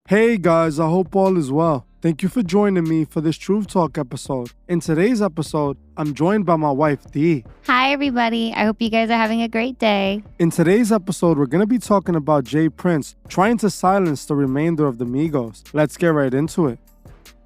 Hey guys, I hope all is well. Thank you for joining me for this Truth Talk episode. In today's episode, I'm joined by my wife, Dee. Hi, everybody. I hope you guys are having a great day. In today's episode, we're going to be talking about Jay Prince trying to silence the remainder of the Migos. Let's get right into it.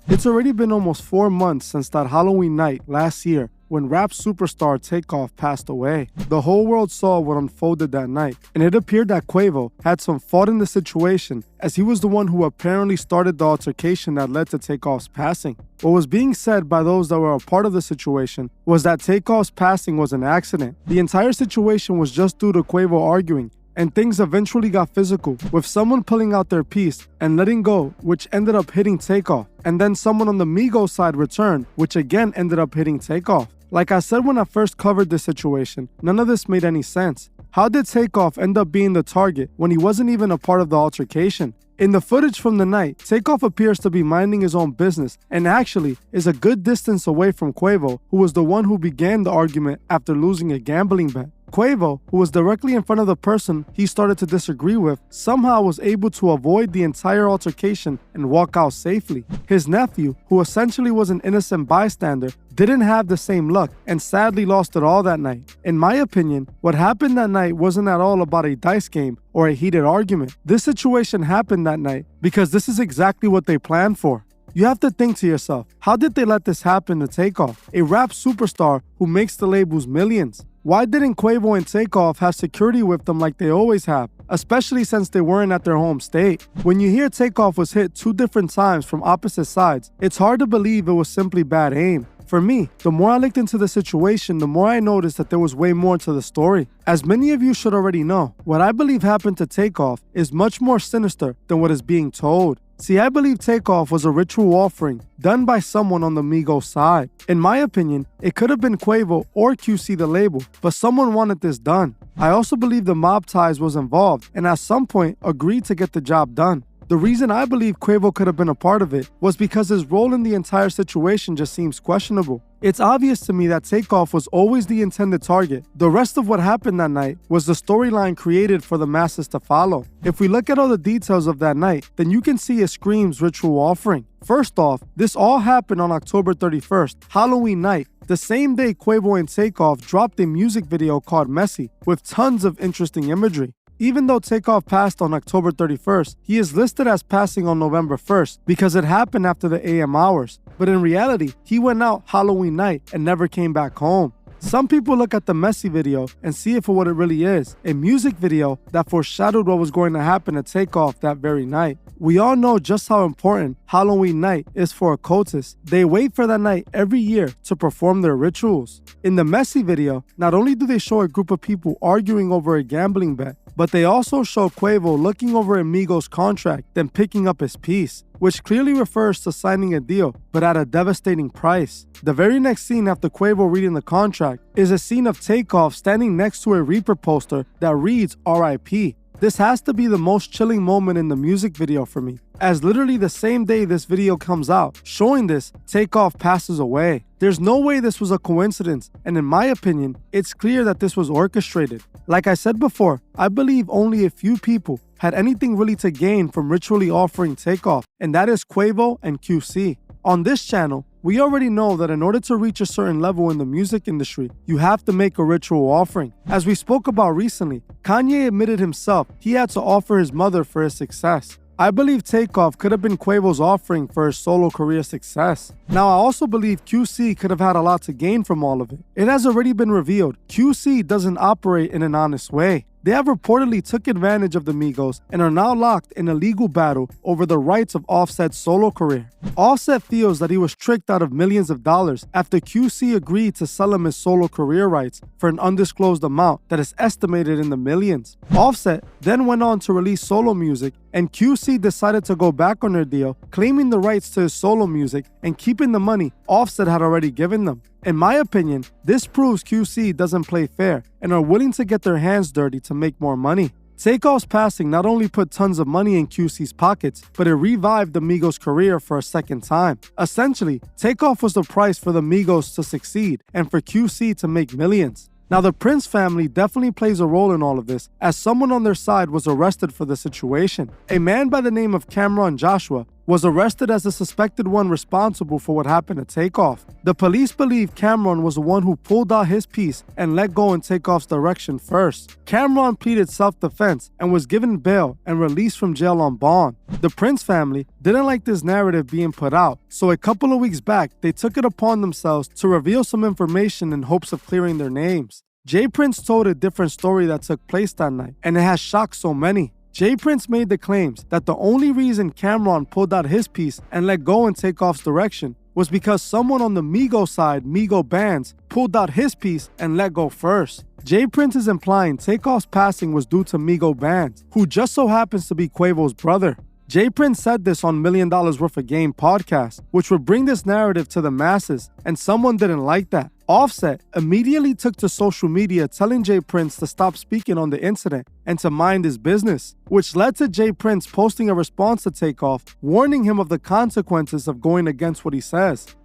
It's already been almost 4 months since that Halloween night last year when rap superstar Takeoff passed away. The whole world saw what unfolded that night, and it appeared that Quavo had some fault in the situation as he was the one who apparently started the altercation that led to Takeoff's passing. What was being said by those that were a part of the situation was that Takeoff's passing was an accident. The entire situation was just due to Quavo arguing, and things eventually got physical, with someone pulling out their piece and letting go, which ended up hitting Takeoff, and then someone on the Migos side returned, which again ended up hitting Takeoff. Like I said when I first covered this situation, none of this made any sense. How did Takeoff end up being the target when he wasn't even a part of the altercation? In the footage from the night, Takeoff appears to be minding his own business and actually is a good distance away from Quavo, who was the one who began the argument after losing a gambling bet. Quavo, who was directly in front of the person he started to disagree with, somehow was able to avoid the entire altercation and walk out safely. His nephew, who essentially was an innocent bystander, didn't have the same luck and sadly lost it all that night. In my opinion, what happened that night wasn't at all about a dice game or a heated argument. This situation happened that night because this is exactly what they planned for. You have to think to yourself, how did they let this happen to Takeoff, a rap superstar who makes the labels millions? Why didn't Quavo and Takeoff have security with them like they always have, especially since they weren't at their home state? When you hear Takeoff was hit 2 different times from opposite sides, it's hard to believe it was simply bad aim. For me, the more I looked into the situation, the more I noticed that there was way more to the story. As many of you should already know, what I believe happened to Takeoff is much more sinister than what is being told. See, I believe Takeoff was a ritual offering done by someone on the Migos side. In my opinion, it could have been Quavo or QC the label, but someone wanted this done. I also believe the mob ties was involved and at some point agreed to get the job done. The reason I believe Quavo could have been a part of it was because his role in the entire situation just seems questionable. It's obvious to me that Takeoff was always the intended target. The rest of what happened that night was the storyline created for the masses to follow. If we look at all the details of that night, then you can see it screams ritual offering. First off, this all happened on October 31st, Halloween night, the same day Quavo and Takeoff dropped a music video called Messy with tons of interesting imagery. Even though Takeoff passed on October 31st, he is listed as passing on November 1st because it happened after the AM hours. But in reality, he went out Halloween night and never came back home. Some people look at the Messy video and see it for what it really is, a music video that foreshadowed what was going to happen to Takeoff that very night. We all know just how important Halloween night is for occultists. They wait for that night every year to perform their rituals. In the Messy video, not only do they show a group of people arguing over a gambling bet, but they also show Quavo looking over a Migos contract, then picking up his piece, which clearly refers to signing a deal, but at a devastating price. The very next scene after Quavo reading the contract is a scene of Takeoff standing next to a Reaper poster that reads RIP. This has to be the most chilling moment in the music video for me, as literally the same day this video comes out, showing this, Takeoff passes away. There's no way this was a coincidence, and in my opinion, it's clear that this was orchestrated. Like I said before, I believe only a few people had anything really to gain from ritually offering Takeoff, and that is Quavo and QC. On this channel, we already know that in order to reach a certain level in the music industry, you have to make a ritual offering. As we spoke about recently, Kanye admitted himself he had to offer his mother for his success. I believe Takeoff could have been Quavo's offering for his solo career success. Now, I also believe QC could have had a lot to gain from all of it. It has already been revealed, QC doesn't operate in an honest way. They have reportedly took advantage of the Migos and are now locked in a legal battle over the rights of Offset's solo career. Offset feels that he was tricked out of millions of dollars after QC agreed to sell him his solo career rights for an undisclosed amount that is estimated in the millions. Offset then went on to release solo music, and QC decided to go back on their deal, claiming the rights to his solo music and keeping the money Offset had already given them. In my opinion, this proves QC doesn't play fair and are willing to get their hands dirty to make more money. Takeoff's passing not only put tons of money in QC's pockets, but it revived the Migos' career for a second time. Essentially, Takeoff was the price for the Migos to succeed and for QC to make millions. Now, the Prince family definitely plays a role in all of this, as someone on their side was arrested for the situation. A man by the name of Cameron Joshua was arrested as the suspected one responsible for what happened at Takeoff. The police believe Cameron was the one who pulled out his piece and let go in Takeoff's direction first. Cameron pleaded self-defense and was given bail and released from jail on bond. The Prince family didn't like this narrative being put out, so a couple of weeks back, they took it upon themselves to reveal some information in hopes of clearing their names. J. Prince told a different story that took place that night, and it has shocked so many. J. Prince made the claims that the only reason Cameron pulled out his piece and let go in Takeoff's direction was because someone on the Migos side, Migos bands, pulled out his piece and let go first. J. Prince is implying Takeoff's passing was due to Migos bands, who just so happens to be Quavo's brother. J. Prince said this on $1 Million Worth of Game podcast, which would bring this narrative to the masses, and someone didn't like that. Offset immediately took to social media telling J. Prince to stop speaking on the incident and to mind his business, which led to J. Prince posting a response to Takeoff, warning him of the consequences of going against what he says.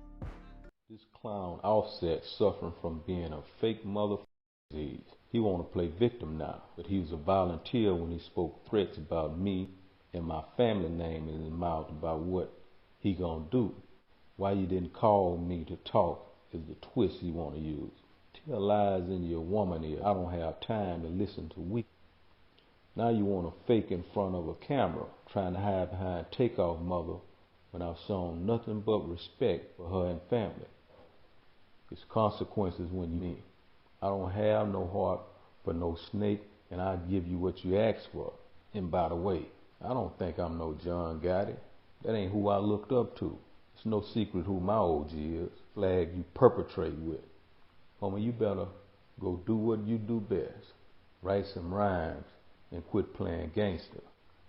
This clown Offset suffering from being a fake motherfucker disease. He want to play victim now, but he was a volunteer when he spoke threats about me and my family name in his mouth about what he gonna do. Why you didn't call me to talk is the twist you want to use. Tell lies in your woman ear. I don't have time to listen to weak. Now you want to fake in front of a camera, trying to hide behind Takeoff mother when I've shown nothing but respect for her and family. It's consequences when you mean. I don't have no heart for no snake, and I'll give you what you ask for. And by the way, I don't think I'm no John Gotti. That ain't who I looked up to. It's no secret who my OG is. Flag you perpetrate with. Homie, you better go do what you do best. Write some rhymes and quit playing gangster.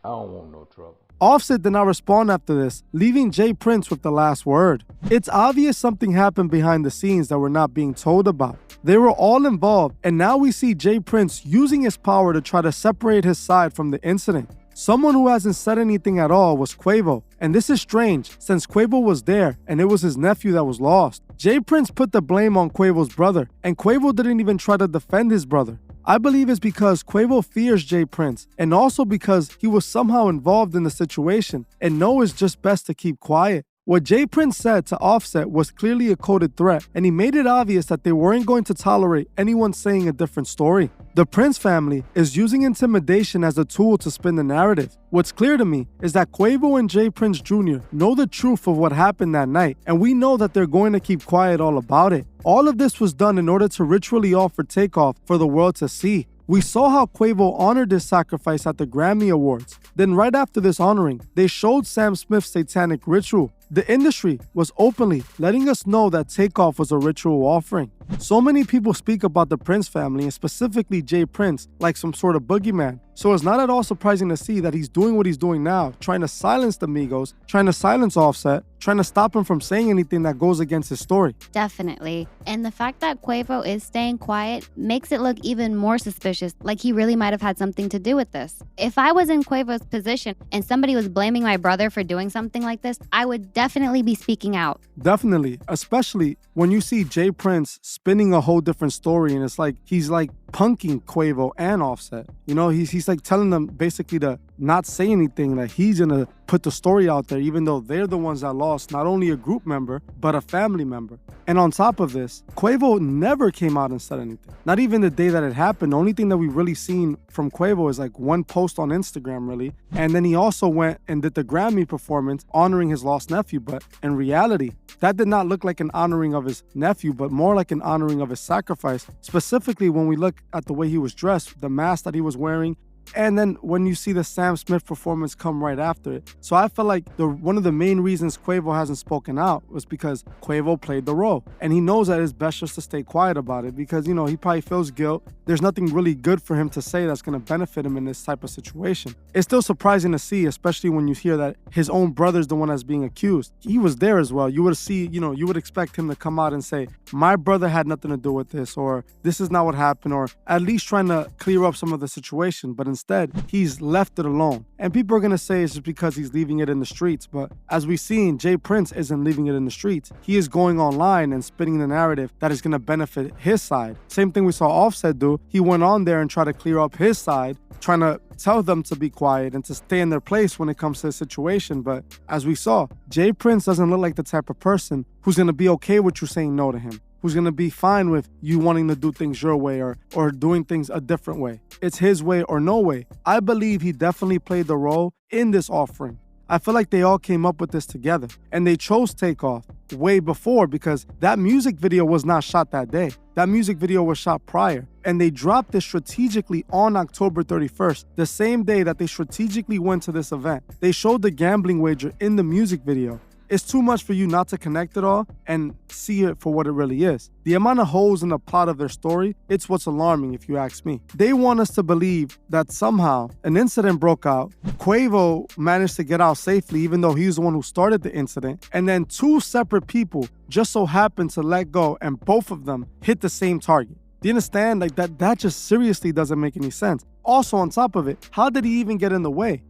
I don't want no trouble. Offset did not respond after this, leaving J. Prince with the last word. It's obvious something happened behind the scenes that we're not being told about. They were all involved, and now we see J. Prince using his power to try to separate his side from the incident. Someone who hasn't said anything at all was Quavo, and this is strange since Quavo was there and it was his nephew that was lost. J. Prince put the blame on Quavo's brother, and Quavo didn't even try to defend his brother. I believe it's because Quavo fears J. Prince, and also because he was somehow involved in the situation and knows it's just best to keep quiet. What J. Prince said to Offset was clearly a coded threat, and he made it obvious that they weren't going to tolerate anyone saying a different story. The Prince family is using intimidation as a tool to spin the narrative. What's clear to me is that Quavo and J. Prince Jr. know the truth of what happened that night, and we know that they're going to keep quiet all about it. All of this was done in order to ritually offer Takeoff for the world to see. We saw how Quavo honored this sacrifice at the Grammy Awards. Then right after this honoring, they showed Sam Smith's satanic ritual. The industry was openly letting us know that Takeoff was a ritual offering. So many people speak about the Prince family, and specifically J. Prince, like some sort of boogeyman. So it's not at all surprising to see that he's doing what he's doing now, trying to silence the Migos, trying to silence Offset, trying to stop him from saying anything that goes against his story. Definitely. And the fact that Quavo is staying quiet makes it look even more suspicious, like he really might have had something to do with this. If I was in Quavo's position and somebody was blaming my brother for doing something like this, I would definitely be speaking out. Definitely, especially when you see J. Prince spinning a whole different story, and it's like he's like punking Quavo and Offset. You know, he's like telling them basically to not say anything, that he's gonna put the story out there, even though they're the ones that lost not only a group member, but a family member. And on top of this, Quavo never came out and said anything. Not even the day that it happened. The only thing that we've really seen from Quavo is like one post on Instagram, really. And then he also went and did the Grammy performance honoring his lost nephew. But in reality, that did not look like an honoring of his nephew, but more like an honoring of his sacrifice. Specifically, when we look at the way he was dressed, the mask that he was wearing, and then when you see the Sam Smith performance come right after it. So I feel like one of the main reasons Quavo hasn't spoken out was because Quavo played the role. And he knows that it's best just to stay quiet about it because, you know, he probably feels guilt. There's nothing really good for him to say that's going to benefit him in this type of situation. It's still surprising to see, especially when you hear that his own brother's the one that's being accused. He was there as well. You would expect him to come out and say, my brother had nothing to do with this, or this is not what happened, or at least trying to clear up some of the situation. But instead, he's left it alone. And people are gonna say it's just because he's leaving it in the streets, but as we've seen, Jay Prince isn't leaving it in the streets. He is going online and spinning the narrative that is gonna benefit his side. Same thing we saw Offset do. He went on there and tried to clear up his side, trying to tell them to be quiet and to stay in their place when it comes to the situation. But as we saw, Jay Prince doesn't look like the type of person who's gonna be okay with you saying no to him, who's gonna be fine with you wanting to do things your way or doing things a different way. It's his way or no way. I believe he definitely played the role in this offering. I feel like they all came up with this together, and they chose Takeoff way before because that music video was not shot that day. That music video was shot prior, and they dropped it strategically on October 31st, the same day that they strategically went to this event. They showed the gambling wager in the music video. It's too much for you not to connect it all and see it for what it really is. The amount of holes in the plot of their story, it's what's alarming if you ask me. They want us to believe that somehow an incident broke out, Quavo managed to get out safely even though he was the one who started the incident, and then two separate people just so happened to let go and both of them hit the same target. Do you understand? Like that just seriously doesn't make any sense. Also, on top of it, how did he even get in the way?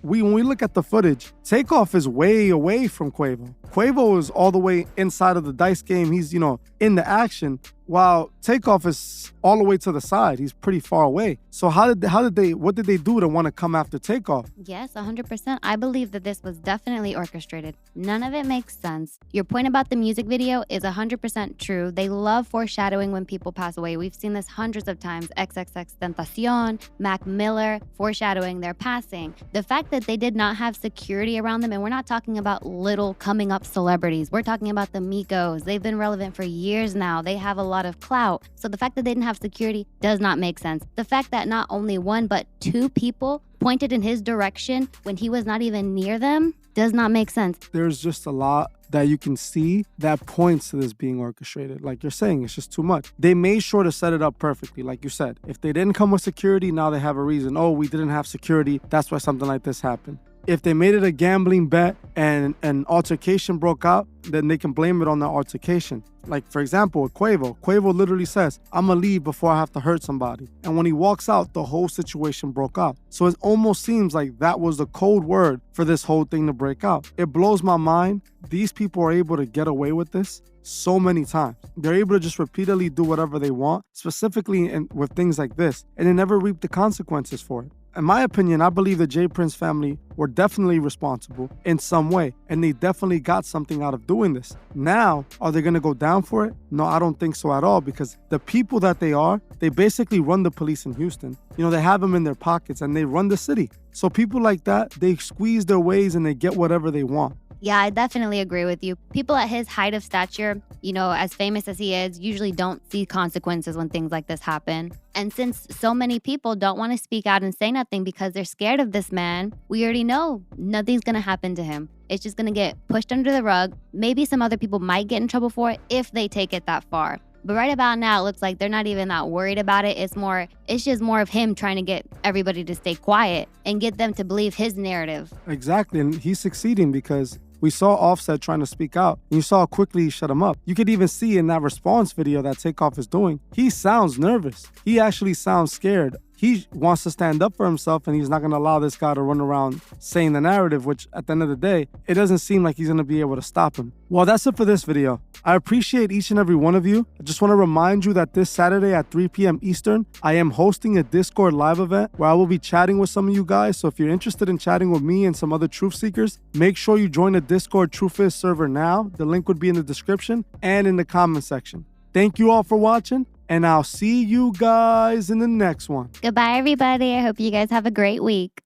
When we look at the footage, Takeoff is way away from Quavo. Quavo is all the way inside of the dice game. He's, in the action, while Takeoff is all the way to the side. He's pretty far away. So what did they do to want to come after Takeoff? Yes, 100%. I believe that this was definitely orchestrated. None of it makes sense. Your point about the music video is 100% true. They love foreshadowing when people pass away. We've seen this hundreds of times. XXX Tentacion, Mac Miller, foreshadowing their passing. The fact that they did not have security around them, and we're not talking about little coming up celebrities. We're talking about the Migos. They've been relevant for years now. They have a lot of clout. So the fact that they didn't have security does not make sense. The fact that not only one, but two people pointed in his direction when he was not even near them does not make sense. There's just a lot that you can see that points to this being orchestrated. Like you're saying, it's just too much. They made sure to set it up perfectly, like you said. If they didn't come with security, now they have a reason. Oh, we didn't have security. That's why something like this happened. If they made it a gambling bet and an altercation broke out, then they can blame it on the altercation. Like, for example, with Quavo literally says, I'm gonna leave before I have to hurt somebody. And when he walks out, the whole situation broke out. So it almost seems like that was the code word for this whole thing to break out. It blows my mind. These people are able to get away with this so many times. They're able to just repeatedly do whatever they want, specifically with things like this, and they never reap the consequences for it. In my opinion, I believe the Jay Prince family were definitely responsible in some way, and they definitely got something out of doing this. Now, are they going to go down for it? No, I don't think so at all, because the people that they basically run the police in Houston. They have them in their pockets and they run the city. So people like that, they squeeze their ways and they get whatever they want. Yeah, I definitely agree with you. People at his height of stature, as famous as he is, usually don't see consequences when things like this happen. And since so many people don't want to speak out and say nothing because they're scared of this man, we already know nothing's going to happen to him. It's just going to get pushed under the rug. Maybe some other people might get in trouble for it if they take it that far. But right about now, it looks like they're not even that worried about it. It's just more of him trying to get everybody to stay quiet and get them to believe his narrative. Exactly. And he's succeeding because we saw Offset trying to speak out, and you saw how quickly he shut him up. You could even see in that response video that Takeoff is doing, he sounds nervous. He actually sounds scared. He wants to stand up for himself, and he's not going to allow this guy to run around saying the narrative, which at the end of the day, it doesn't seem like he's going to be able to stop him. Well, that's it for this video. I appreciate each and every one of you. I just want to remind you that this Saturday at 3 p.m. Eastern, I am hosting a Discord live event where I will be chatting with some of you guys. So if you're interested in chatting with me and some other truth seekers, make sure you join the Discord Truthist server now. The link would be in the description and in the comment section. Thank you all for watching, and I'll see you guys in the next one. Goodbye, everybody. I hope you guys have a great week.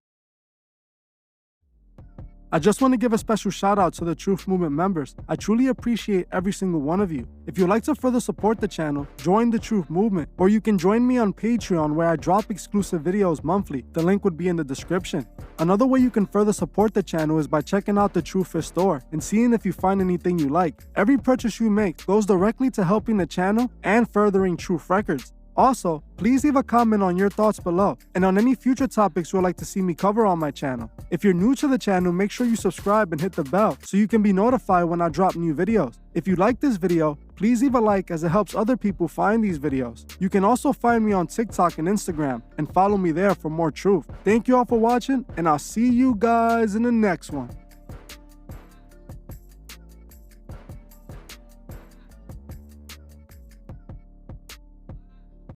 I just want to give a special shout out to the Truth Movement members. I truly appreciate every single one of you. If you'd like to further support the channel, join the Truth Movement, or you can join me on Patreon where I drop exclusive videos monthly. The link would be in the description. Another way you can further support the channel is by checking out the Truthist store and seeing if you find anything you like. Every purchase you make goes directly to helping the channel and furthering Truth Records. Also, please leave a comment on your thoughts below and on any future topics you would like to see me cover on my channel. If you're new to the channel, make sure you subscribe and hit the bell so you can be notified when I drop new videos. If you like this video, please leave a like as it helps other people find these videos. You can also find me on TikTok and Instagram and follow me there for more truth. Thank you all for watching, and I'll see you guys in the next one.